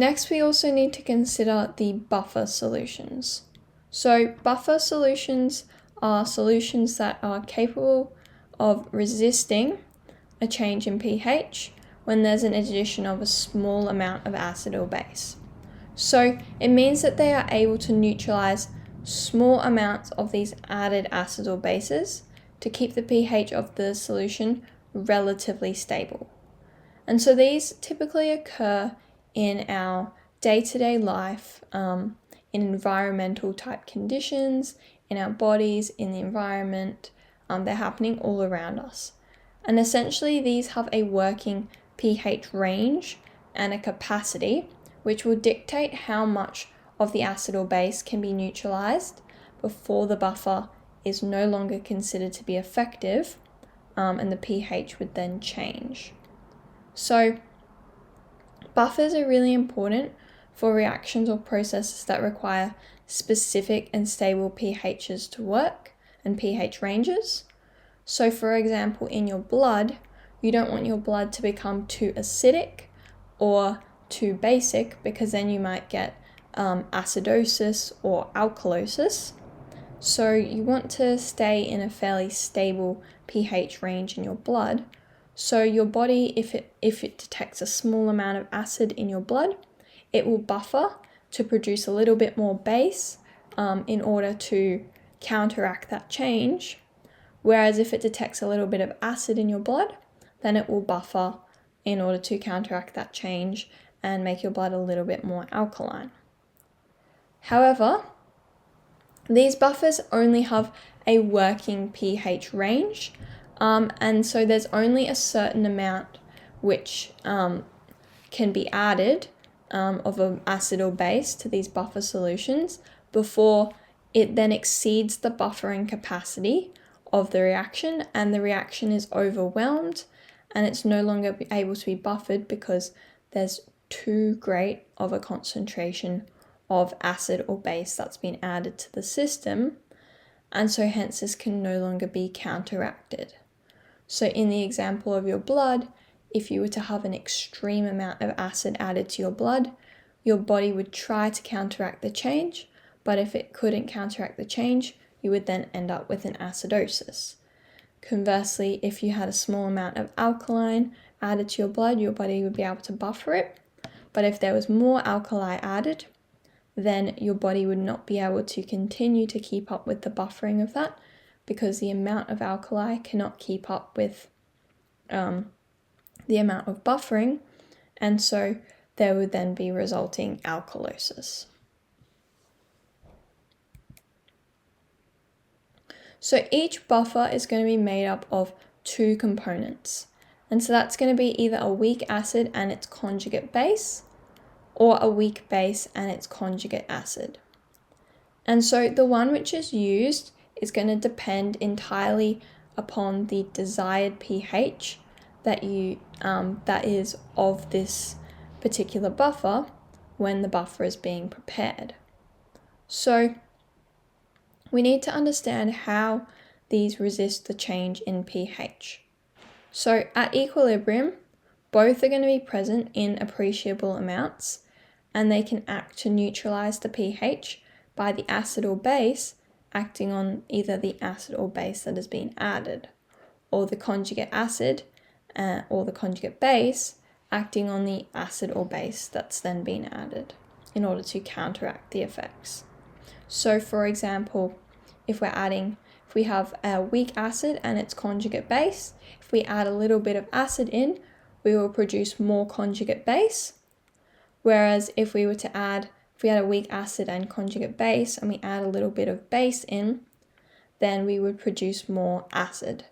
Next, we also need to consider the buffer solutions. So buffer solutions are solutions that are capable of resisting a change in pH when there's an addition of a small amount of acid or base. So it means that they are able to neutralize small amounts of these added acids or bases to keep the pH of the solution relatively stable. And so these typically occur in our day-to-day life, in environmental type conditions, in our bodies, in the environment. They're happening all around us. And essentially these have a working pH range and a capacity which will dictate how much of the acid or base can be neutralized before the buffer is no longer considered to be effective, and the pH would then change. So buffers are really important for reactions or processes that require specific and stable pHs to work and pH ranges. So for example, in your blood, you don't want your blood to become too acidic or too basic, because then you might get acidosis or alkalosis. So you want to stay in a fairly stable pH range in your blood. So your body, if it detects a small amount of acid in your blood, it will buffer to produce a little bit more base in order to counteract that change. Whereas if it detects a little bit of acid in your blood, then it will buffer in order to counteract that change and make your blood a little bit more alkaline. However, these buffers only have a working pH range, and so there's only a certain amount which can be added of an acid or base to these buffer solutions before it then exceeds the buffering capacity of the reaction, and the reaction is overwhelmed and it's no longer able to be buffered because there's too great of a concentration of acid or base that's been added to the system, and so hence this can no longer be counteracted. So in the example of your blood, if you were to have an extreme amount of acid added to your blood, your body would try to counteract the change, but if it couldn't counteract the change, you would then end up with an acidosis. Conversely, if you had a small amount of alkaline added to your blood, your body would be able to buffer it. But if there was more alkali added, then your body would not be able to continue to keep up with the buffering of that, because the amount of alkali cannot keep up with the amount of buffering, and so there would then be resulting alkalosis. So each buffer is going to be made up of two components. And so that's going to be either a weak acid and its conjugate base, or a weak base and its conjugate acid. And so the one which is used is going to depend entirely upon the desired pH that is of this particular buffer when the buffer is being prepared. So we need to understand how these resist the change in pH. So at equilibrium, both are going to be present in appreciable amounts, and they can act to neutralize the pH by the acid or base acting on either the acid or base that has been added, or the conjugate acid or the conjugate base acting on the acid or base that's then been added in order to counteract the effects. So for example, if we have a weak acid and its conjugate base, if we add a little bit of acid in, we will produce more conjugate base. Whereas if we had a weak acid and conjugate base and we add a little bit of base in, then we would produce more acid.